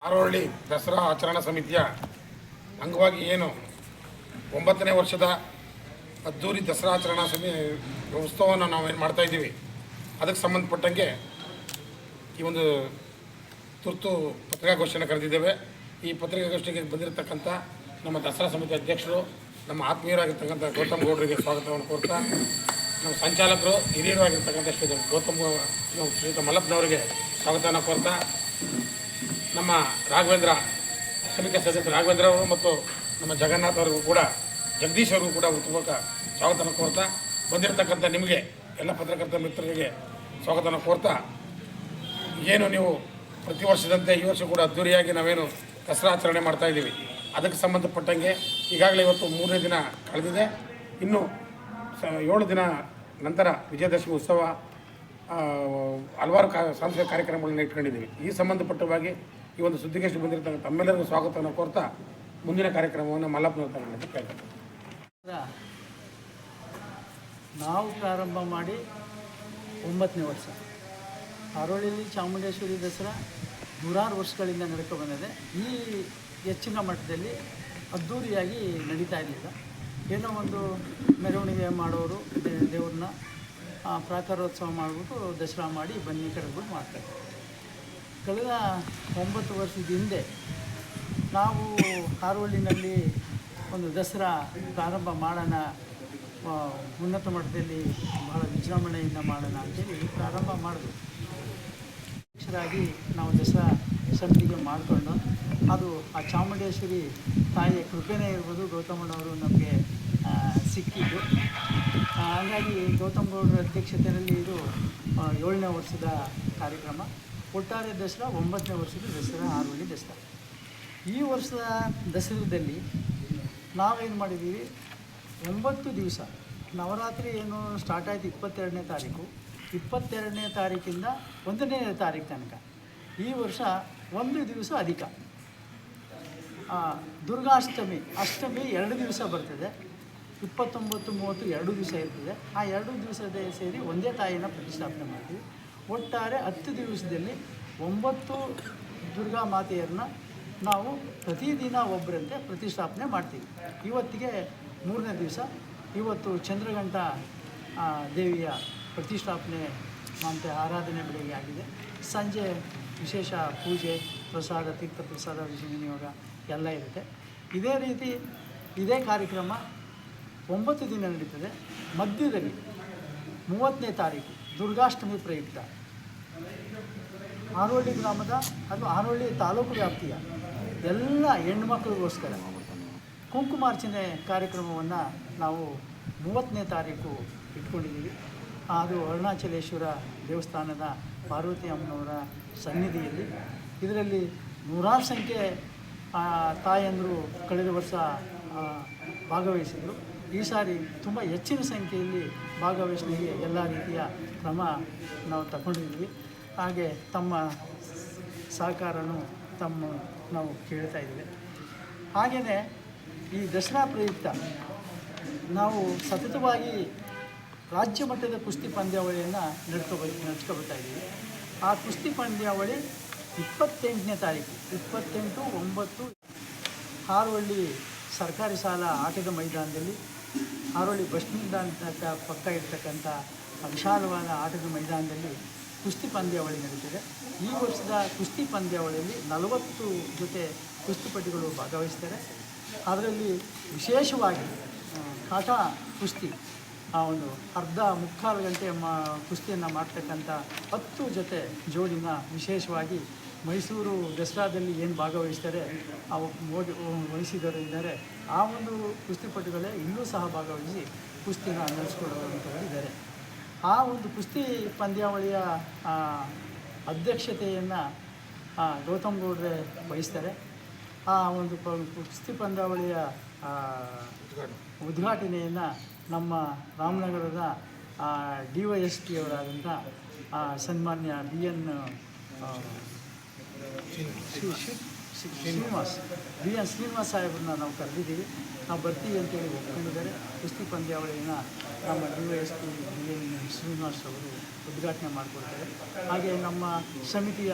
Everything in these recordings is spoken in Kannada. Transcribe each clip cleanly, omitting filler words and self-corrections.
ಹಾರೋಹಳ್ಳಿ ದಸರಾ ಆಚರಣಾ ಸಮಿತಿಯ ಅಂಗವಾಗಿ ಏನು 9ನೇ ವರ್ಷದ ಅದ್ದೂರಿ ದಸರಾ ಆಚರಣಾ ಉತ್ಸವವನ್ನು ನಾವೇನು ಮಾಡ್ತಾಯಿದ್ದೀವಿ, ಅದಕ್ಕೆ ಸಂಬಂಧಪಟ್ಟಂಗೆ ಈ ಒಂದು ತುರ್ತು ಪತ್ರಿಕಾಗೋಷ್ಠಿಯನ್ನು ಕರೆದಿದ್ದೇವೆ. ಈ ಪತ್ರಿಕಾಗೋಷ್ಠಿಗೆ ಬಂದಿರತಕ್ಕಂಥ ನಮ್ಮ ದಸರಾ ಸಮಿತಿ ಅಧ್ಯಕ್ಷರು, ನಮ್ಮ ಆತ್ಮೀಯರಾಗಿರ್ತಕ್ಕಂಥ ಗೌತಮ್ ಗೌಡರಿಗೆ ಸ್ವಾಗತವನ್ನು ಕೋರ್ತಾ, ನಮ್ಮ ಸಂಚಾಲಕರು ಹಿರಿಯರು ಆಗಿರ್ತಕ್ಕಂಥ ಶ್ರೀಯುತ ಮಲ್ಲಪ್ಪನವರಿಗೆ ಸ್ವಾಗತವನ್ನು ಕೋರ್ತಾ, ನಮ್ಮ ರಾಘವೇಂದ್ರ ಸಮಿತಿ ಸದಸ್ಯರು ರಾಘವೇಂದ್ರ ಅವರು ಮತ್ತು ನಮ್ಮ ಜಗನ್ನಾಥ್ ಅವರಿಗೂ ಕೂಡ, ಜಗದೀಶ್ ಅವರಿಗೂ ಕೂಡ ಉತ್ತಮಕ ಸ್ವಾಗತವನ್ನು ಕೋರ್ತಾ, ಬಂದಿರತಕ್ಕಂಥ ನಿಮಗೆ ಎಲ್ಲ ಪತ್ರಕರ್ತ ಮಿತ್ರರಿಗೆ ಸ್ವಾಗತವನ್ನು ಕೋರ್ತಾ, ಏನು ನೀವು ಪ್ರತಿ ವರ್ಷದಂತೆ ಈ ವರ್ಷ ಕೂಡ ಅದ್ದೂರಿಯಾಗಿ ನಾವೇನು ದಸರಾ ಆಚರಣೆ ಮಾಡ್ತಾಯಿದ್ದೀವಿ, ಅದಕ್ಕೆ ಸಂಬಂಧಪಟ್ಟಂಗೆ ಈಗಾಗಲೇ ಇವತ್ತು 3ನೇ ದಿನ ಕಳೆದಿದೆ. ಇನ್ನು 7 ದಿನ ನಂತರ ವಿಜಯದಶಮಿ ಉತ್ಸವ, ಹಲವಾರು ಸಾಂಸ್ಕೃತಿಕ ಕಾರ್ಯಕ್ರಮಗಳನ್ನ ಇಟ್ಕೊಂಡಿದ್ದೀವಿ. ಈ ಸಂಬಂಧಪಟ್ಟವಾಗಿ ಈ ಒಂದು ಸುದ್ದಿಗೋಷ್ಠಿ ಬಂದಿರತಕ್ಕಂಥ ತಮ್ಮೆಲ್ಲರಿಗೂ ಸ್ವಾಗತವನ್ನು ಕೋರ್ತಾ ಮುಂದಿನ ಕಾರ್ಯಕ್ರಮವನ್ನು ಮಲ್ಲಪ್ಪನವರು ತಗೊಂಡು ಕೇಳ್ತಾರೆ. ನಾವು ಪ್ರಾರಂಭ ಮಾಡಿ 9ನೇ ವರ್ಷ. ಹಾರೋಹಳ್ಳಿಯಲ್ಲಿ ಚಾಮುಂಡೇಶ್ವರಿ ದಸರಾ ನೂರಾರು ವರ್ಷಗಳಿಂದ ನಡ್ಕೊ ಬಂದಿದೆ. ಈ ಹೆಚ್ಚಿನ ಮಟ್ಟದಲ್ಲಿ ಅದ್ಧೂರಿಯಾಗಿ ನಡೀತಾ ಇರಲಿಲ್ಲ. ಏನೋ ಒಂದು ಮೆರವಣಿಗೆ ಮಾಡೋರು ದೇವ್ರನ್ನ ಪ್ರಾಕಾರೋತ್ಸವ ಮಾಡಿಬಿಟ್ಟು ದಸರಾ ಮಾಡಿ ಬನ್ನಿ ಕರೆದ್ಬಿಟ್ಟು ಮಾಡ್ತಾರೆ. ಕಳೆದ 9 ವರ್ಷದ ಹಿಂದೆ ನಾವು ಹಾರೋಹಳ್ಳಿನಲ್ಲಿ ಒಂದು ದಸರಾ ಪ್ರಾರಂಭ ಮಾಡೋಣ, ಉನ್ನತ ಮಟ್ಟದಲ್ಲಿ ಬಹಳ ವಿಜೃಂಭಣೆಯಿಂದ ಮಾಡೋಣ ಅಂತೇಳಿ ಪ್ರಾರಂಭ ಮಾಡಿದ್ವಿ. ಅಧ್ಯಕ್ಷರಾಗಿ ನಾವು ದಸರಾ ಸಮಿತಿಗೆ ಮಾಡಿಕೊಂಡು, ಅದು ಆ ಚಾಮುಂಡೇಶ್ವರಿ ತಾಯಿಯ ಕೃಪೆನೇ ಇರ್ಬೋದು, ಗೌತಮಣ್ಣವರು ನಮಗೆ ಸಿಕ್ಕಿದ್ದು. ಹಾಗಾಗಿ ಗೌತಮ್ ಗೌಡರ ಅಧ್ಯಕ್ಷತೆಯಲ್ಲಿ ಇದು 7ನೇ ವರ್ಷದ ಕಾರ್ಯಕ್ರಮ. ಒಟ್ಟಾರೆ ದಸರಾ 9ನೇ ವರ್ಷದ ದಸರಾ, ಹಾರೋಹಳ್ಳಿ ದಸರಾ. ಈ ವರ್ಷದ ದಸರಾದಲ್ಲಿ ನಾವೇನು ಮಾಡಿದ್ದೀವಿ, 9 ದಿವಸ ನವರಾತ್ರಿ ಏನು ಸ್ಟಾರ್ಟ್ ಆಯಿತು 22ನೇ ತಾರೀಕು. 22ನೇ ತಾರೀಕಿಂದ 1ನೇ ತಾರೀಕು ತನಕ ಈ ವರ್ಷ 1 ದಿವಸ ಅಧಿಕ. ದುರ್ಗಾಷ್ಟಮಿ, ಅಷ್ಟಮಿ 2 ದಿವಸ ಬರ್ತದೆ. 29, 30 2 ದಿವಸ ಇರ್ತದೆ. ಆ 2 ದಿವಸದ ಸೇರಿ ಒಂದೇ ತಾಯಿನ ಪ್ರತಿಷ್ಠಾಪನೆ ಮಾಡ್ತೀವಿ. ಒಟ್ಟಾರೆ 10 ದಿವಸದಲ್ಲಿ 9 ದುರ್ಗಾ ಮಾತೆಯರನ್ನ ನಾವು ಪ್ರತಿದಿನ ಒಬ್ಬರಂತೆ ಪ್ರತಿಷ್ಠಾಪನೆ ಮಾಡ್ತೀವಿ. ಇವತ್ತಿಗೆ 3ನೇ ದಿವಸ. ಇವತ್ತು ಚಂದ್ರಘಂಟ ದೇವಿಯ ಪ್ರತಿಷ್ಠಾಪನೆ ಮತ್ತು ಆರಾಧನೆ ಬೆಳಗ್ಗೆ ಆಗಿದೆ. ಸಂಜೆ ವಿಶೇಷ ಪೂಜೆ, ಪ್ರಸಾದ, ತೀರ್ಥ ಪ್ರಸಾದ, ವಿನಿಯೋಗ ಎಲ್ಲ ಇರುತ್ತೆ. ಇದೇ ರೀತಿ ಇದೇ ಕಾರ್ಯಕ್ರಮ 9 ದಿನ ನಡೀತದೆ. ಮಧ್ಯದಲ್ಲಿ 30ನೇ ತಾರೀಕು ದುರ್ಗಾಷ್ಟಮಿ ಪ್ರಯುಕ್ತ ಹಾರೋಹಳ್ಳಿ ಗ್ರಾಮದ ಅಥವಾ ಹಾರೋಹಳ್ಳಿ ತಾಲೂಕು ವ್ಯಾಪ್ತಿಯ ಎಲ್ಲ ಹೆಣ್ಮಕ್ಳಿಗೋಸ್ಕರ ಕುಂಕುಮಾರ್ಚನೆ ಕಾರ್ಯಕ್ರಮವನ್ನು ನಾವು 30ನೇ ತಾರೀಕು ಇಟ್ಕೊಂಡಿದ್ದೀವಿ. ಅದು ಅರುಣಾಚಲೇಶ್ವರ ದೇವಸ್ಥಾನದ ಪಾರ್ವತಿ ಅಮ್ಮನವರ ಸನ್ನಿಧಿಯಲ್ಲಿ. ಇದರಲ್ಲಿ ನೂರಾರು ಸಂಖ್ಯೆ ತಾಯಂದರು ಕಳೆದ ವರ್ಷ ಭಾಗವಹಿಸಿದರು. ಈ ಸಾರಿ ತುಂಬ ಹೆಚ್ಚಿನ ಸಂಖ್ಯೆಯಲ್ಲಿ ಭಾಗವಹಿಸಲಿಕ್ಕೆ ಎಲ್ಲ ರೀತಿಯ ಕ್ರಮ ನಾವು ತಗೊಂಡಿದ್ವಿ. ಹಾಗೆ ತಮ್ಮ ಸಹಕಾರನೂ ನಾವು ಕೇಳ್ತಾ ಇದ್ದೀವಿ. ಹಾಗೆಯೇ ಈ ದಸರಾ ಪ್ರಯುಕ್ತ ನಾವು ಸತತವಾಗಿ ರಾಜ್ಯ ಮಟ್ಟದ ಕುಸ್ತಿ ಪಂದ್ಯಾವಳಿಯನ್ನು ನಡ್ಸ್ಕೊಳ್ತಾ ಇದ್ದೀವಿ. ಆ ಕುಸ್ತಿ ಪಂದ್ಯಾವಳಿ 28ನೇ ತಾರೀಕು 28/9 ಹಾರೋಹಳ್ಳಿ ಸರ್ಕಾರಿ ಶಾಲಾ ಆಟದ ಮೈದಾನದಲ್ಲಿ, ಹಾರೋಹಳ್ಳಿ ಬಸ್ ನಿಲ್ದಾಣದ ಪಕ್ಕ ಇರ್ತಕ್ಕಂಥ ವಿಶಾಲವಾದ ಆಟದ ಮೈದಾನದಲ್ಲಿ ಕುಸ್ತಿ ಪಂದ್ಯಾವಳಿ ನಡೀತಿದೆ. ಈ ವರ್ಷದ ಕುಸ್ತಿ ಪಂದ್ಯಾವಳಿಯಲ್ಲಿ 40 ಜೊತೆ ಕುಸ್ತಿಪಟುಗಳು ಭಾಗವಹಿಸ್ತಾರೆ. ಅದರಲ್ಲಿ ವಿಶೇಷವಾಗಿ ಕಾಟ ಕುಸ್ತಿ, ಒಂದು ಮುಕ್ಕಾಲು ಗಂಟೆ ಕುಸ್ತಿಯನ್ನು ಮಾಡ್ತಕ್ಕಂಥ 10 ಜೊತೆ ಜೋಡಿನ ವಿಶೇಷವಾಗಿ ಮೈಸೂರು ದಸರಾದಲ್ಲಿ ಏನು ಭಾಗವಹಿಸ್ತಾರೆ ವಹಿಸಿದವರು ಇದ್ದಾರೆ. ಆ ಒಂದು ಕುಸ್ತಿಪಟುಗಳೇ ಇಲ್ಲೂ ಸಹ ಭಾಗವಹಿಸಿ ಕುಸ್ತಿನ ನಡೆಸ್ಕೊಳ್ಳುವಂಥವರು ಇದ್ದಾರೆ. ಆ ಒಂದು ಕುಸ್ತಿ ಪಂದ್ಯಾವಳಿಯ ಅಧ್ಯಕ್ಷತೆಯನ್ನು ಗೌತಮ್ ಗೌಡ್ರೆ ವಹಿಸ್ತಾರೆ. ಆ ಒಂದು ಕುಸ್ತಿ ಪಂದ್ಯಾವಳಿಯ ಉದ್ಘಾಟನೆಯನ್ನು ನಮ್ಮ ರಾಮನಗರದ DYSP ಅವರಾದಂಥ ಸನ್ಮಾನ್ಯ BN ಶ್ರೀನಿವಾಸ್ ಸಾಹೇಬ್ರನ್ನ ನಾವು ಕರೆದಿದ್ದೀವಿ. ನಾವು ಬರ್ತೀವಿ ಅಂತೇಳಿ ಒಪ್ಕೊಂಡಿದ್ದಾರೆ. ಕುಸ್ತಿ ಪಂದ್ಯಾವಳಿಯನ್ನು ನಮ್ಮ DYSP BN ಶ್ರೀನಿವಾಸ್ ಅವರು ಉದ್ಘಾಟನೆ ಮಾಡಿಕೊಡ್ತಾರೆ. ಹಾಗೆ ನಮ್ಮ ಸಮಿತಿಯ,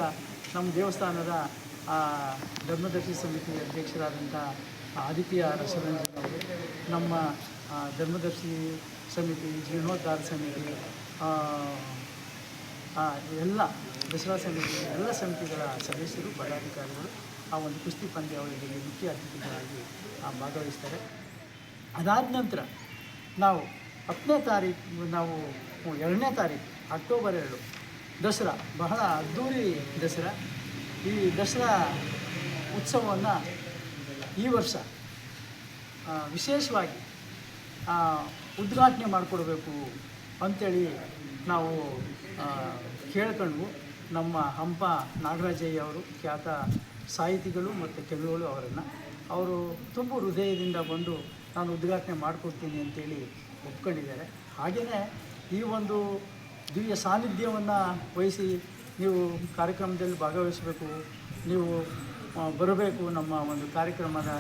ನಮ್ಮ ದೇವಸ್ಥಾನದ ಧರ್ಮದರ್ಶಿ ಸಮಿತಿ ಅಧ್ಯಕ್ಷರಾದಂಥ ಆದಿತ್ಯ ರಸರಂಜನ್ ಅವರು, ನಮ್ಮ ಧರ್ಮದರ್ಶಿ ಸಮಿತಿ, ಜೀರ್ಣೋದ್ಧಾರ ಸಮಿತಿ, ಎಲ್ಲ ದಸರಾ ಸಮಿತಿ, ಎಲ್ಲ ಸಮಿತಿಗಳ ಸದಸ್ಯರು, ಪದಾಧಿಕಾರಿಗಳು ಆ ಒಂದು ಕುಸ್ತಿ ಪಂದ್ಯಾವಳಿಯಲ್ಲಿ ಮುಖ್ಯ ಅತಿಥಿಗಳಾಗಿ ಭಾಗವಹಿಸ್ತಾರೆ. ಅದಾದ ನಂತರ ನಾವು 10ನೇ ತಾರೀಕು, ನಾವು 2ನೇ ತಾರೀಕು ಅಕ್ಟೋಬರ್ 2 ದಸರಾ, ಬಹಳ ಅದ್ಧೂರಿ ದಸರಾ. ಈ ದಸರಾ ಉತ್ಸವವನ್ನು ಈ ವರ್ಷ ವಿಶೇಷವಾಗಿ ಉದ್ಘಾಟನೆ ಮಾಡಿಕೊಡ್ಬೇಕು ಅಂಥೇಳಿ ನಾವು ಕೇಳ್ಕೊಂಡ್ವು. ನಮ್ಮ ಹಂಪ ನಾಗರಾಜಯ್ಯ ಅವರು, ಖ್ಯಾತ ಸಾಹಿತಿಗಳು ಮತ್ತು ಕವಿಗಳು, ಅವರು ತುಂಬ ಹೃದಯದಿಂದ ಬಂದು ನಾನು ಉದ್ಘಾಟನೆ ಮಾಡಿಕೊಡ್ತೀನಿ ಅಂತೇಳಿ ಒಪ್ಕೊಂಡಿದ್ದಾರೆ. ಹಾಗೆಯೇ ಈ ಒಂದು ದಿವ್ಯ ಸಾನ್ನಿಧ್ಯವನ್ನು ವಹಿಸಿ ನೀವು ಕಾರ್ಯಕ್ರಮದಲ್ಲಿ ಭಾಗವಹಿಸಬೇಕು, ನೀವು ಬರಬೇಕು, ನಮ್ಮ ಒಂದು ಕಾರ್ಯಕ್ರಮದ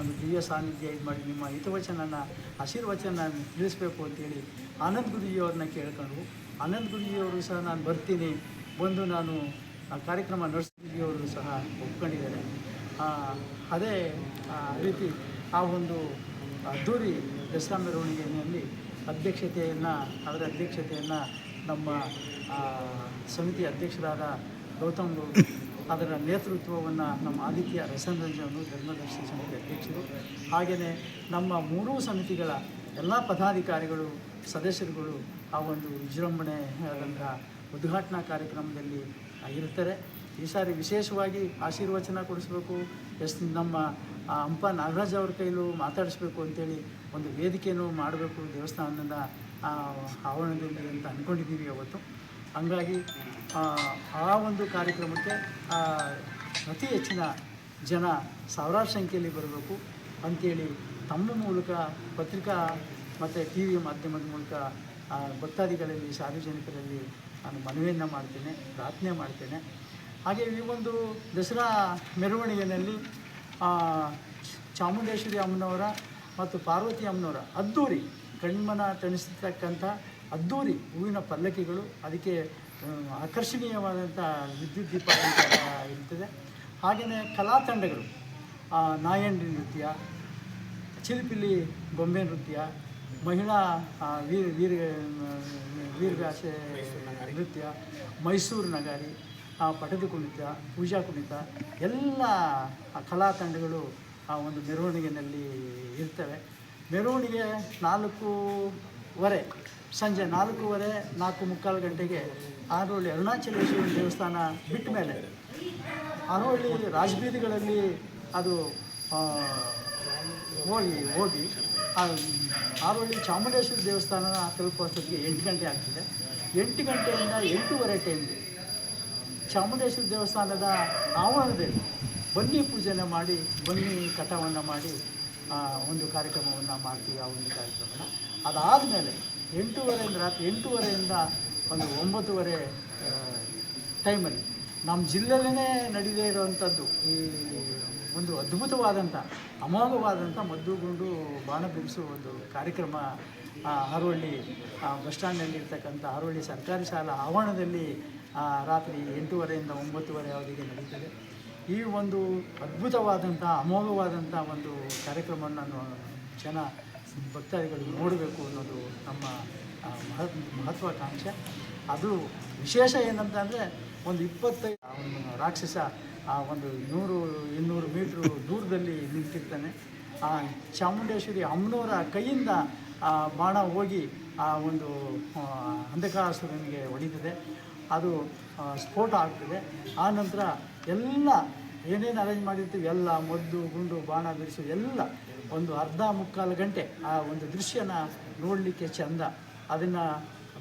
ಒಂದು ದಿವ್ಯ ಸಾನ್ನಿಧ್ಯ ಇದು ಮಾಡಿ ನಿಮ್ಮ ಹಿತವಚನ ಆಶೀರ್ವಚನ ತಿಳಿಸ್ಬೇಕು ಅಂತೇಳಿ ಆನಂದ್ ಗುರುಜಿಯವ್ರನ್ನ ಕೇಳ್ಕೊಂಡ್ವು. ಆನಂದ್ ಗುರುಜಿಯವರು ಸಹ ನಾನು ಬರ್ತೀನಿ, ಬಂದು ನಾನು ಆ ಕಾರ್ಯಕ್ರಮ ನಡೆಸಿದವರು ಸಹ ಒಪ್ಕೊಂಡಿದ್ದಾರೆ. ಅದೇ ರೀತಿ ಆ ಒಂದು ಅದ್ದೂರಿ ದಸರಾ ಮೆರವಣಿಗೆಯಲ್ಲಿ ಅದರ ಅಧ್ಯಕ್ಷತೆಯನ್ನು ನಮ್ಮ ಸಮಿತಿ ಅಧ್ಯಕ್ಷರಾದ ಗೌತಮ್ ಗೌಡ್ರು, ಅದರ ನೇತೃತ್ವವನ್ನು ನಮ್ಮ ಆದಿತ್ಯ ರಸರಂಜನ್ ಧರ್ಮದರ್ಶಿ ಸಮಿತಿ ಅಧ್ಯಕ್ಷರು, ಹಾಗೆಯೇ ನಮ್ಮ 3 ಸಮಿತಿಗಳ ಎಲ್ಲ ಪದಾಧಿಕಾರಿಗಳು, ಸದಸ್ಯರುಗಳು ಆ ಒಂದು ವಿಜೃಂಭಣೆ ಆದಂಥ ಉದ್ಘಾಟನಾ ಕಾರ್ಯಕ್ರಮದಲ್ಲಿ ಇರ್ತಾರೆ. ಈ ಸಾರಿ ವಿಶೇಷವಾಗಿ ಆಶೀರ್ವಚನ ಕೊಡಿಸ್ಬೇಕು, ನಮ್ಮ ಹಂಪ ನಾಗರಾಜ್ ಅವ್ರ ಕೈಲೂ ಮಾತಾಡಿಸ್ಬೇಕು ಅಂತೇಳಿ ಒಂದು ವೇದಿಕೆಯೂ ಮಾಡಬೇಕು ದೇವಸ್ಥಾನದ ಆವರಣದಲ್ಲಿ ಅಂತ ಅಂದ್ಕೊಂಡಿದ್ದೀವಿ ಅವತ್ತು. ಹಂಗಾಗಿ ಆ ಒಂದು ಕಾರ್ಯಕ್ರಮಕ್ಕೆ ಅತಿ ಹೆಚ್ಚಿನ ಜನ ಸಾವಿರಾರು ಸಂಖ್ಯೆಯಲ್ಲಿ ಬರಬೇಕು ಅಂಥೇಳಿ ತಮ್ಮ ಮೂಲಕ, ಪತ್ರಿಕಾ ಮತ್ತು ಟಿ ವಿ ಮಾಧ್ಯಮದ ಮೂಲಕ ಭಕ್ತಾದಿಗಳಲ್ಲಿ, ಸಾರ್ವಜನಿಕರಲ್ಲಿ ನಾನು ಮನವಿಯನ್ನು ಮಾಡ್ತೇನೆ, ಪ್ರಾರ್ಥನೆ ಮಾಡ್ತೇನೆ. ಹಾಗೆ ಈ ಒಂದು ದಸರಾ ಮೆರವಣಿಗೆಯಲ್ಲಿ ಚಾಮುಂಡೇಶ್ವರಿ ಅಮ್ಮನವರ ಮತ್ತು ಪಾರ್ವತಿ ಅಮ್ಮನವರ ಅದ್ದೂರಿ, ಕಣ್ಮನ ತಣಿಸ್ತಕ್ಕಂಥ ಅದ್ದೂರಿ ಹೂವಿನ ಪಲ್ಲಕ್ಕಿಗಳು, ಅದಕ್ಕೆ ಆಕರ್ಷಣೀಯವಾದಂಥ ವಿದ್ಯುತ್ ದೀಪ ಇರ್ತದೆ. ಹಾಗೆಯೇ ಕಲಾ ತಂಡಗಳು, ನಾಯಂಡಿ ನೃತ್ಯ, ಚಿಲಿಪಿಲಿ ಗೊಂಬೆ ನೃತ್ಯ, ಮಹಿಳಾ ವೀರಗಾಸೆ ನೃತ್ಯ, ಮೈಸೂರು ನಗಾರಿ, ಪಟದ ಕುಣಿತ, ಪೂಜಾ ಕುಣಿತ, ಎಲ್ಲ ಕಲಾ ತಂಡಗಳು ಆ ಒಂದು ಮೆರವಣಿಗೆಯಲ್ಲಿ ಇರ್ತವೆ. ಮೆರವಣಿಗೆ 4:15 ಸಂಜೆ 4:15, 4:45 ಗಂಟೆಗೆ ಆರೋಹಳ್ಳಿ ಅರುಣಾಚಲೇಶ್ವರ ದೇವಸ್ಥಾನ ಬಿಟ್ಟ ಮೇಲೆ ಆರೋಹಳ್ಳಿ ರಾಜಬೀದಿಗಳಲ್ಲಿ ಅದು ಹೋಗಿ ಆರೋಹಳ್ಳಿ ಚಾಮುಂಡೇಶ್ವರಿ ದೇವಸ್ಥಾನ ತಲುಪುವಷ್ಟೊತ್ತಿಗೆ 8 ಗಂಟೆ ಆಗ್ತದೆ. 8 ಗಂಟೆಯಿಂದ 8:15 ಟೈಮ್ಗೆ ಚಾಮುಂಡೇಶ್ವರಿ ದೇವಸ್ಥಾನದ ಆವರಣದಲ್ಲಿ ಬನ್ನಿ ಪೂಜೆನ ಮಾಡಿ, ಬನ್ನಿ ಕಟಾವನ್ನು ಮಾಡಿ ಒಂದು ಕಾರ್ಯಕ್ರಮವನ್ನು ಮಾಡ್ತೀವಿ. ಆ ಒಂದು ಕಾರ್ಯಕ್ರಮನ ಅದಾದಮೇಲೆ 8:30 ರಾತ್ರಿ 8:30ಯಿಂದ ಒಂದು 9:30 ಟೈಮಲ್ಲಿ ನಮ್ಮ ಜಿಲ್ಲೆಯಲ್ಲೇ ನಡೀದೇ ಇರುವಂಥದ್ದು ಈ ಒಂದು ಅದ್ಭುತವಾದಂಥ, ಅಮೋಘವಾದಂಥ ಮದ್ದುಗುಂಡು ಬಾಣ ಬಿಡಿಸುವ ಒಂದು ಕಾರ್ಯಕ್ರಮ ಹಾರೋಹಳ್ಳಿ ಬಸ್ ಸ್ಟ್ಯಾಂಡ್ನಲ್ಲಿರ್ತಕ್ಕಂಥ ಹಾರೋಹಳ್ಳಿ ಸರ್ಕಾರಿ ಶಾಲಾ ಆವರಣದಲ್ಲಿ ರಾತ್ರಿ 8:30ಯಿಂದ 9:30 ಅವಧಿಗೆ ನಡೀತದೆ. ಈ ಒಂದು ಅದ್ಭುತವಾದಂಥ, ಅಮೋಘವಾದಂಥ ಒಂದು ಕಾರ್ಯಕ್ರಮವನ್ನು ಜನ ಭಕ್ತಾದಿಗಳು ನೋಡಬೇಕು ಅನ್ನೋದು ನಮ್ಮ ಮಹತ್ವಾಕಾಂಕ್ಷೆ. ಅದು ವಿಶೇಷ ಏನಂತಂದರೆ ಒಂದು 25 ರಾಕ್ಷಸ ಒಂದು 100-200 ಮೀಟ್ರು ದೂರದಲ್ಲಿ ನಿಂತಿರ್ತಾನೆ. ಚಾಮುಂಡೇಶ್ವರಿ ಅಮ್ಮನವರ ಕೈಯಿಂದ ಬಾಣ ಹೋಗಿ ಆ ಒಂದು ಅಂಧಕಾಸುರನಿಗೆ ಹೊಡಿತದೆ. ಅದು ಸ್ಫೋಟ ಆಗ್ತದೆ. ಆ ನಂತರ ಎಲ್ಲ ಏನೇನು ಅರೇಂಜ್ ಮಾಡಿರ್ತೀವಿ ಎಲ್ಲ ಮದ್ದು ಗುಂಡು ಬಾಣ ಬಿಡಿಸು ಎಲ್ಲ ಒಂದು 1/2-3/4 ಗಂಟೆ ಆ ಒಂದು ದೃಶ್ಯನ ನೋಡಲಿಕ್ಕೆ ಚೆಂದ, ಅದನ್ನು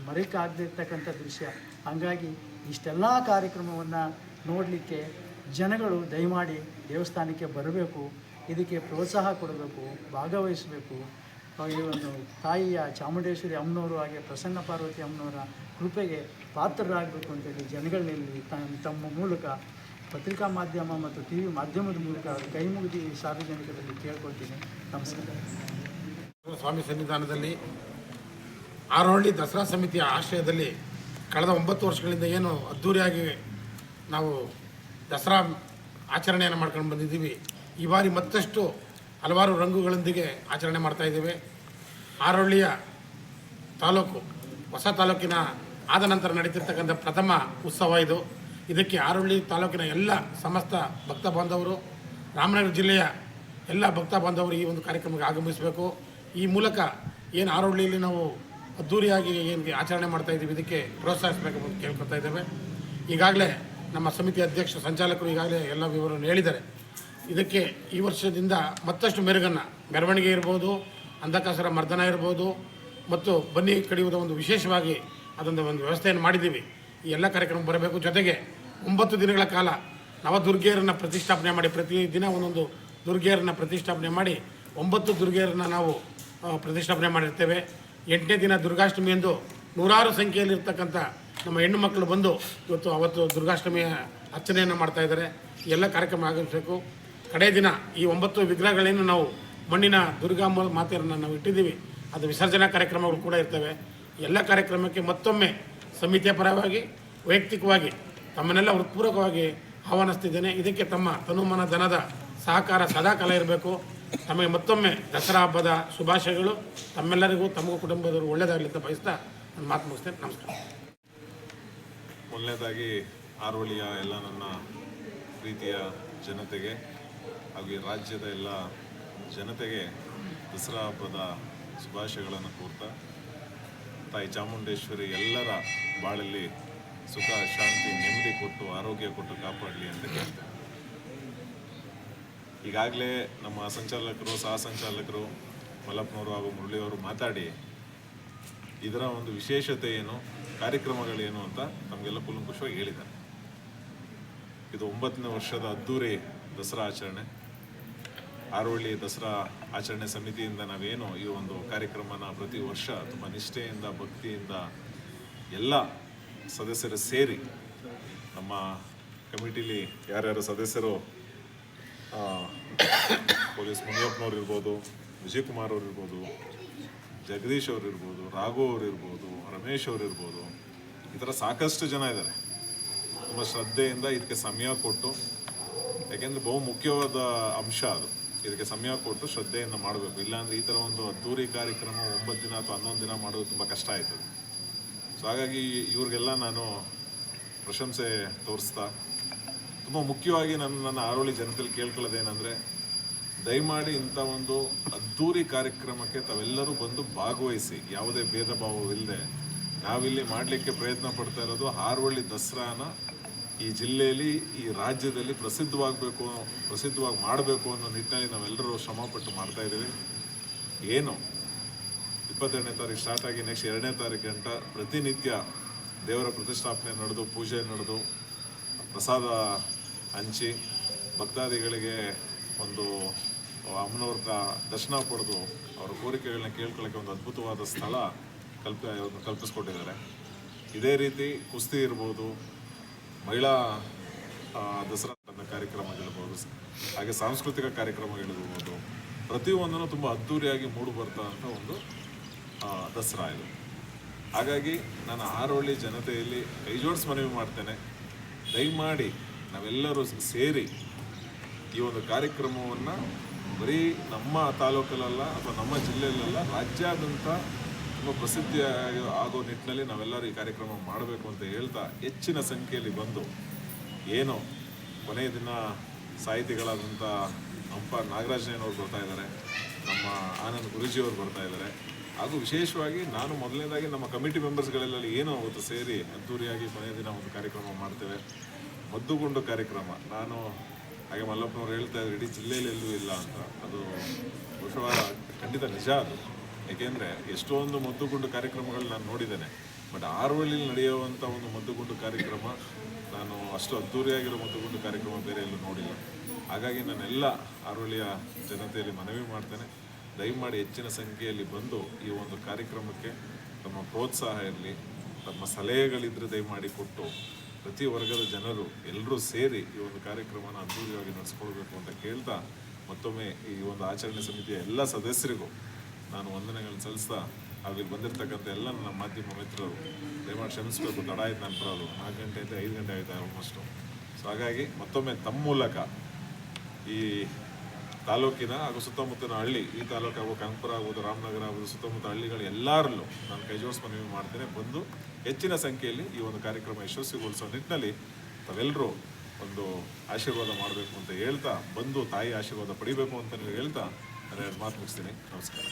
ಮರೆಯಕ್ಕಾಗದಿರ್ತಕ್ಕಂಥ ದೃಶ್ಯ. ಹಂಗಾಗಿ ಇಷ್ಟೆಲ್ಲ ಕಾರ್ಯಕ್ರಮವನ್ನು ನೋಡಲಿಕ್ಕೆ ಜನಗಳು ದಯಮಾಡಿ ದೇವಸ್ಥಾನಕ್ಕೆ ಬರಬೇಕು, ಇದಕ್ಕೆ ಪ್ರೋತ್ಸಾಹ ಕೊಡಬೇಕು, ಭಾಗವಹಿಸಬೇಕು. ಈ ಒಂದು ತಾಯಿಯ ಚಾಮುಂಡೇಶ್ವರಿ ಅಮ್ಮನವರು ಹಾಗೆ ಪ್ರಸನ್ನ ಪಾರ್ವತಿ ಅಮ್ಮನವರ ಕೃಪೆಗೆ ಪಾತ್ರರಾಗಬೇಕು ಅಂತೇಳಿ ಜನಗಳಲ್ಲಿ ತಮ್ಮ ಮೂಲಕ ಪತ್ರಿಕಾ ಮಾಧ್ಯಮ ಮತ್ತು ಟಿ ವಿ ಮಾಧ್ಯಮದ ಮೂಲಕ ಕೈ ಮುಗಿದು ಸಾರ್ವಜನಿಕರಲ್ಲಿ ಕೇಳ್ಕೊಳ್ತೀನಿ. ನಮಸ್ಕಾರ. ಸ್ವಾಮಿ ಸನ್ನಿಧಾನದಲ್ಲಿ ಹಾರೋಹಳ್ಳಿ ದಸರಾ ಸಮಿತಿಯ ಆಶ್ರಯದಲ್ಲಿ ಕಳೆದ 9 ವರ್ಷಗಳಿಂದ ಏನು ಅದ್ಧೂರಿಯಾಗಿ ನಾವು ದಸರಾ ಆಚರಣೆಯನ್ನು ಮಾಡ್ಕೊಂಡು ಬಂದಿದ್ದೀವಿ. ಈ ಬಾರಿ ಮತ್ತಷ್ಟು ಹಲವಾರು ರಂಗುಗಳೊಂದಿಗೆ ಆಚರಣೆ ಮಾಡ್ತಾಯಿದ್ದೇವೆ. ಆರೋಳ್ಳಿಯ ತಾಲೂಕು ಹೊಸ ತಾಲೂಕಿನ ಆದ ನಂತರ ನಡೀತಿರ್ತಕ್ಕಂಥ ಪ್ರಥಮ ಉತ್ಸವ ಇದು. ಇದಕ್ಕೆ ಆರೋಳ್ಳಿ ತಾಲೂಕಿನ ಎಲ್ಲ ಸಮಸ್ತ ಭಕ್ತ ಬಾಂಧವರು, ರಾಮನಗರ ಜಿಲ್ಲೆಯ ಎಲ್ಲ ಭಕ್ತ ಬಾಂಧವರು ಈ ಒಂದು ಕಾರ್ಯಕ್ರಮಕ್ಕೆ ಆಗಮಿಸಬೇಕು. ಈ ಮೂಲಕ ಏನು ಆರೋಳ್ಳಿಯಲ್ಲಿ ನಾವು ಅದ್ಧೂರಿಯಾಗಿ ಏನು ಆಚರಣೆ ಮಾಡ್ತಾಯಿದ್ದೀವಿ ಇದಕ್ಕೆ ಪ್ರೋತ್ಸಾಹಿಸಬೇಕು ಅಂತ ಕೇಳ್ಕೊತಾ ಇದ್ದೇವೆ. ಈಗಾಗಲೇ ನಮ್ಮ ಸಮಿತಿ ಅಧ್ಯಕ್ಷ ಸಂಚಾಲಕರು ಈಗಾಗಲೇ ಎಲ್ಲ ವಿವರವನ್ನು ಹೇಳಿದ್ದಾರೆ. ಇದಕ್ಕೆ ಈ ವರ್ಷದಿಂದ ಮತ್ತಷ್ಟು ಮೆರವಣಿಗೆ ಇರ್ಬೋದು, ಅಂಧಕಾಸುರ ಮರ್ದನ ಇರ್ಬೋದು ಮತ್ತು ಬನ್ನಿ ಕಡಿಯುವುದ ಒಂದು ವಿಶೇಷವಾಗಿ ಅದೊಂದು ವ್ಯವಸ್ಥೆಯನ್ನು ಮಾಡಿದ್ದೀವಿ. ಈ ಎಲ್ಲ ಕಾರ್ಯಕ್ರಮ ಬರಬೇಕು. ಜೊತೆಗೆ 9 ದಿನಗಳ ಕಾಲ ನವದುರ್ಗೆಯರನ್ನು ಪ್ರತಿಷ್ಠಾಪನೆ ಮಾಡಿ, ಪ್ರತಿದಿನ ಒಂದೊಂದು ದುರ್ಗೆಯರನ್ನು ಪ್ರತಿಷ್ಠಾಪನೆ ಮಾಡಿ 9 ದುರ್ಗೆಯರನ್ನು ನಾವು ಪ್ರತಿಷ್ಠಾಪನೆ ಮಾಡಿರ್ತೇವೆ. 8ನೇ ದಿನ ದುರ್ಗಾಷ್ಟಮಿಯಂದು ನೂರಾರು ಸಂಖ್ಯೆಯಲ್ಲಿರ್ತಕ್ಕಂಥ ನಮ್ಮ ಹೆಣ್ಣು ಮಕ್ಕಳು ಬಂದು ಅವತ್ತು ದುರ್ಗಾಷ್ಟಮಿಯ ಅರ್ಚನೆಯನ್ನು ಮಾಡ್ತಾಯಿದ್ದಾರೆ. ಈ ಎಲ್ಲ ಕಾರ್ಯಕ್ರಮ ಆಗಮಿಸಬೇಕು. ಕಡೇ ದಿನ ಈ 9 ವಿಗ್ರಹಗಳೇನು ನಾವು ಮಣ್ಣಿನ ದುರ್ಗಾ ಮಾತೆಯರನ್ನು ನಾವು ಇಟ್ಟಿದ್ದೀವಿ, ಅದು ವಿಸರ್ಜನಾ ಕಾರ್ಯಕ್ರಮಗಳು ಕೂಡ ಇರ್ತವೆ. ಎಲ್ಲ ಕಾರ್ಯಕ್ರಮಕ್ಕೆ ಮತ್ತೊಮ್ಮೆ ಸಮಿತಿಯ ಪರವಾಗಿ ವೈಯಕ್ತಿಕವಾಗಿ ತಮ್ಮನ್ನೆಲ್ಲ ಹೃತ್ಪೂರ್ವಕವಾಗಿ ಆಹ್ವಾನಿಸ್ತಿದ್ದೇನೆ. ಇದಕ್ಕೆ ತಮ್ಮ ತನುಮನ ಧನದ ಸಹಕಾರ ಸದಾಕಾಲ ಇರಬೇಕು. ತಮಗೆ ಮತ್ತೊಮ್ಮೆ ದಸರಾ ಹಬ್ಬದ ಶುಭಾಶಯಗಳು. ತಮ್ಮೆಲ್ಲರಿಗೂ ತಮಗೂ ಕುಟುಂಬದವರು ಒಳ್ಳೆಯದಾಗಲಿ ಅಂತ ಬಯಸ್ತಾ ನಾನು ಮಾತು ಮುಗಿಸ್ತೇನೆ. ನಮಸ್ಕಾರ. ಮೊದಲನೇದಾಗಿ ಆರೋಳಿಯ ಎಲ್ಲ ನನ್ನ ಪ್ರೀತಿಯ ಜನತೆಗೆ ಹಾಗೂ ಈ ರಾಜ್ಯದ ಎಲ್ಲ ಜನತೆಗೆ ದಸರಾ ಹಬ್ಬದ ಶುಭಾಶಯಗಳನ್ನು ಕೋರ್ತಾ ತಾಯಿ ಚಾಮುಂಡೇಶ್ವರಿ ಎಲ್ಲರ ಬಾಳಲ್ಲಿ ಸುಖ, ಶಾಂತಿ, ನೆಮ್ಮದಿ ಕೊಟ್ಟು ಆರೋಗ್ಯ ಕೊಟ್ಟು ಕಾಪಾಡಲಿ ಅಂತ ಕೇಳ್ತೇನೆ. ಈಗಾಗಲೇ ನಮ್ಮ ಸಂಚಾಲಕರು, ಸಹ ಸಂಚಾಲಕರು ಮಲ್ಲಪ್ಪನವರು ಹಾಗೂ ಮುರಳಿಯವರು ಮಾತಾಡಿ ಇದರ ಒಂದು ವಿಶೇಷತೆ ಏನು, ಕಾರ್ಯಕ್ರಮಗಳೇನು ಅಂತ ನಮಗೆಲ್ಲ ಕೂಲಂಕುಷವಾಗಿ ಹೇಳಿದ್ದಾರೆ. ಇದು 9ನೇ ವರ್ಷದ ಅದ್ದೂರಿ ದಸರಾ ಆಚರಣೆ. ಆರೋಳ್ಳಿ ದಸರಾ ಆಚರಣೆ ಸಮಿತಿಯಿಂದ ನಾವೇನು ಈ ಒಂದು ಕಾರ್ಯಕ್ರಮನ ಪ್ರತಿ ವರ್ಷ ತುಂಬ ನಿಷ್ಠೆಯಿಂದ, ಭಕ್ತಿಯಿಂದ ಎಲ್ಲ ಸದಸ್ಯರು ಸೇರಿ, ನಮ್ಮ ಕಮಿಟಿಲಿ ಯಾರ್ಯಾರು ಸದಸ್ಯರು ಪೊಲೀಸ್ ಮುನಿಯಪ್ಪನವ್ರು ಇರ್ಬೋದು, ವಿಜಯಕುಮಾರ್ ಅವ್ರು ಇರ್ಬೋದು, ಜಗದೀಶ್ ಅವ್ರು ಇರ್ಬೋದು, ರಾಘು ಅವ್ರು ಇರ್ಬೋದು, ರಮೇಶ್ ಅವ್ರು ಇರ್ಬೋದು, ಈ ಥರ ಸಾಕಷ್ಟು ಜನ ಇದ್ದಾರೆ. ತುಂಬ ಶ್ರದ್ಧೆಯಿಂದ ಇದಕ್ಕೆ ಸಮಯ ಕೊಟ್ಟು, ಯಾಕೆಂದರೆ ಬಹು ಮುಖ್ಯವಾದ ಅಂಶ ಅದು, ಇದಕ್ಕೆ ಸಮಯ ಕೊಟ್ಟು ಶ್ರದ್ಧೆಯಿಂದ ಮಾಡಬೇಕು. ಇಲ್ಲಾಂದರೆ ಈ ಥರ ಒಂದು ಅದ್ದೂರಿ ಕಾರ್ಯಕ್ರಮ 9 ದಿನ ಅಥವಾ 11 ದಿನ ಮಾಡೋದು ತುಂಬ ಕಷ್ಟ ಆಯ್ತದೆ. ಸೊ ಹಾಗಾಗಿ ಇವ್ರಿಗೆಲ್ಲ ನಾನು ಪ್ರಶಂಸೆ ತೋರಿಸ್ತಾ, ತುಂಬ ಮುಖ್ಯವಾಗಿ ನನ್ನ ಆರೋಳಿ ಜನತೆಯಲ್ಲಿ ಕೇಳ್ಕೊಳ್ಳೋದೇನೆಂದರೆ, ದಯಮಾಡಿ ಇಂಥ ಒಂದು ಅದ್ದೂರಿ ಕಾರ್ಯಕ್ರಮಕ್ಕೆ ತಾವೆಲ್ಲರೂ ಬಂದು ಭಾಗವಹಿಸಿ. ಯಾವುದೇ ಭೇದ ಭಾವವಿಲ್ಲದೆ ನಾವಿಲ್ಲಿ ಮಾಡಲಿಕ್ಕೆ ಪ್ರಯತ್ನ ಪಡ್ತಾ ಇರೋದು ಆರೋಳಿ ದಸರಾನ ಈ ಜಿಲ್ಲೆಯಲ್ಲಿ, ಈ ರಾಜ್ಯದಲ್ಲಿ ಪ್ರಸಿದ್ಧವಾಗಿ ಮಾಡಬೇಕು ಅನ್ನೋ ನಿಟ್ಟಿನಲ್ಲಿ ನಾವೆಲ್ಲರೂ ಶ್ರಮಪಟ್ಟು ಮಾಡ್ತಾಯಿದ್ದೀವಿ. ಏನು 22ನೇ ತಾರೀಕು ಸ್ಟಾರ್ಟ್ ಆಗಿ ನೆಕ್ಸ್ಟ್ 2ನೇ ತಾರೀಕು ಗಂಟ ಪ್ರತಿನಿತ್ಯ ದೇವರ ಪ್ರತಿಷ್ಠಾಪನೆ ನಡೆದು, ಪೂಜೆ ನಡೆದು, ಪ್ರಸಾದ ಹಂಚಿ ಭಕ್ತಾದಿಗಳಿಗೆ ಒಂದು ಅಮ್ಮನವ್ರ ದರ್ಶನ ಪಡೆದು ಅವರ ಕೋರಿಕೆಗಳನ್ನ ಕೇಳ್ಕೊಳ್ಳೋಕ್ಕೆ ಒಂದು ಅದ್ಭುತವಾದ ಸ್ಥಳ ಕಲ್ಪಿಸ್ಕೊಟ್ಟಿದ್ದಾರೆ. ಇದೇ ರೀತಿ ಕುಸ್ತಿ ಇರ್ಬೋದು, ಮಹಿಳಾ ದಸರಾ ಕಾರ್ಯಕ್ರಮಗಳಿರ್ಬೋದು, ಹಾಗೆ ಸಾಂಸ್ಕೃತಿಕ ಕಾರ್ಯಕ್ರಮಗಳಿರ್ಬೋದು, ಪ್ರತಿಯೊಂದನ್ನು ತುಂಬ ಅದ್ಧೂರಿಯಾಗಿ ಮೂಡಿ ಬರ್ತಾ ಅಂತ ಒಂದು ದಸರಾ ಇದು. ಹಾಗಾಗಿ ನಾನು ಆರೋಳಿ ಜನತೆಯಲ್ಲಿ ಕೈ ಜೋಡಿಸಿ ಮನವಿ ಮಾಡ್ತೇನೆ, ದಯಮಾಡಿ ನಾವೆಲ್ಲರೂ ಸೇರಿ ಈ ಒಂದು ಕಾರ್ಯಕ್ರಮವನ್ನು ಬರೀ ನಮ್ಮ ತಾಲೂಕಲ್ಲ ಅಥವಾ ನಮ್ಮ ಜಿಲ್ಲೆಯಲ್ಲ, ರಾಜ್ಯಾದ್ಯಂತ ತುಂಬ ಪ್ರಸಿದ್ಧಿ ಆಗೋ ನಿಟ್ಟಿನಲ್ಲಿ ನಾವೆಲ್ಲರೂ ಈ ಕಾರ್ಯಕ್ರಮ ಮಾಡಬೇಕು ಅಂತ ಹೇಳ್ತಾ, ಹೆಚ್ಚಿನ ಸಂಖ್ಯೆಯಲ್ಲಿ ಬಂದು ಏನು ಕೊನೆಯ ದಿನ ಸಾಹಿತಿಗಳಾದಂಥ ಹಂಪ ನಾಗರಾಜನವರು ಬರ್ತಾ ಇದ್ದಾರೆ, ನಮ್ಮ ಆನಂದ್ ಗುರೂಜಿಯವರು ಬರ್ತಾ ಇದ್ದಾರೆ, ಹಾಗೂ ವಿಶೇಷವಾಗಿ ನಾನು ಮೊದಲನೇದಾಗಿ ನಮ್ಮ ಕಮಿಟಿ ಮೆಂಬರ್ಸ್ಗಳೆಲ್ಲ ಏನು ಅವತ್ತು ಸೇರಿ ಅದ್ದೂರಿಯಾಗಿ ಕೊನೆಯ ದಿನ ಒಂದು ಕಾರ್ಯಕ್ರಮ ಮಾಡ್ತೇವೆ. ಮದ್ದುಗುಂಡು ಕಾರ್ಯಕ್ರಮ, ನಾನು ಹಾಗೆ ಮಲ್ಲಪ್ಪನವ್ರು ಹೇಳ್ತಾ ಇದ್ದಾರೆ ಇಡೀ ಜಿಲ್ಲೆಯಲ್ಲಿ ಎಲ್ಲೂ ಇಲ್ಲ ಅಂತ. ಅದು ಬಹುಶಃ ಖಂಡಿತ ನಿಜ ಅದು. ಏಕೆಂದರೆ ಎಷ್ಟೊಂದು ಮದ್ದುಗುಂಡು ಕಾರ್ಯಕ್ರಮಗಳು ನಾನು ನೋಡಿದ್ದೇನೆ, ಬಟ್ ಆರೋಳಿಯಲ್ಲಿ ನಡೆಯುವಂಥ ಒಂದು ಮದ್ದುಗುಂಡು ಕಾರ್ಯಕ್ರಮ, ನಾನು ಅಷ್ಟು ಅದ್ದೂರಿಯಾಗಿರೋ ಮದ್ದುಗುಂಡು ಕಾರ್ಯಕ್ರಮ ಬೇರೆ ಎಲ್ಲೂ ನೋಡಿಲ್ಲ. ಹಾಗಾಗಿ ನಾನೆಲ್ಲ ಆರೋಳಿಯ ಜನತೆಯಲ್ಲಿ ಮನವಿ ಮಾಡ್ತೇನೆ, ದಯಮಾಡಿ ಹೆಚ್ಚಿನ ಸಂಖ್ಯೆಯಲ್ಲಿ ಬಂದು ಈ ಒಂದು ಕಾರ್ಯಕ್ರಮಕ್ಕೆ ತಮ್ಮ ಪ್ರೋತ್ಸಾಹ ಇರಲಿ, ತಮ್ಮ ಸಲಹೆಗಳಿದ್ದರೆ ದಯಮಾಡಿ ಕೊಟ್ಟು ಪ್ರತಿ ವರ್ಗದ ಜನರು ಎಲ್ಲರೂ ಸೇರಿ ಈ ಒಂದು ಕಾರ್ಯಕ್ರಮನ ಅದ್ದೂರಿಯಾಗಿ ನಡೆಸ್ಕೊಳ್ಬೇಕು ಅಂತ ಕೇಳ್ತಾ, ಮತ್ತೊಮ್ಮೆ ಈ ಒಂದು ಆಚರಣೆ ಸಮಿತಿಯ ಎಲ್ಲ ಸದಸ್ಯರಿಗೂ ನಾನು ವಂದನೆಗಳನ್ನು ಸಲ್ಲಿಸ್ತಾ, ಹಾಗೂ ಇಲ್ಲಿ ಬಂದಿರತಕ್ಕಂಥ ಎಲ್ಲ ನನ್ನ ಮಾಧ್ಯಮ ಮಿತ್ರರು ದಯಮಾಡಿ ಕ್ಷಮಿಸಬೇಕು, ತಡ ಆಯ್ತು ನಾನು ಬರೋದು. 4 ಗಂಟೆ 5 ಗಂಟೆ ಆಯಿತು ಆಲ್ಮೋಸ್ಟು. ಸೊ ಹಾಗಾಗಿ ಮತ್ತೊಮ್ಮೆ ತಮ್ಮ ಮೂಲಕ ಈ ತಾಲೂಕಿನ ಹಾಗೂ ಸುತ್ತಮುತ್ತಲಿನ ಹಳ್ಳಿ, ಈ ತಾಲೂಕು ಆಗ್ಬೋದು, ಕನಕಪುರ ಆಗ್ಬೋದು, ರಾಮನಗರ ಆಗ್ಬೋದು, ಸುತ್ತಮುತ್ತ ಹಳ್ಳಿಗಳು ಎಲ್ಲರಲ್ಲೂ ನಾನು ಕೈ ಜೋಡಿಸಿ ಮನವಿ ಮಾಡ್ತೇನೆ. ಬಂದು ಹೆಚ್ಚಿನ ಸಂಖ್ಯೆಯಲ್ಲಿ ಈ ಒಂದು ಕಾರ್ಯಕ್ರಮ ಯಶಸ್ವಿಗೊಳಿಸೋ ನಿಟ್ಟಿನಲ್ಲಿ ತಾವೆಲ್ಲರೂ ಒಂದು ಆಶೀರ್ವಾದ ಮಾಡಬೇಕು ಅಂತ ಹೇಳ್ತಾ, ಬಂದು ತಾಯಿ ಆಶೀರ್ವಾದ ಪಡಿಬೇಕು ಅಂತ ನೀವು ಹೇಳ್ತಾ ನಾನು ಎರಡು ಮಾತು ಮುಗಿಸ್ತೀನಿ. ನಮಸ್ಕಾರ.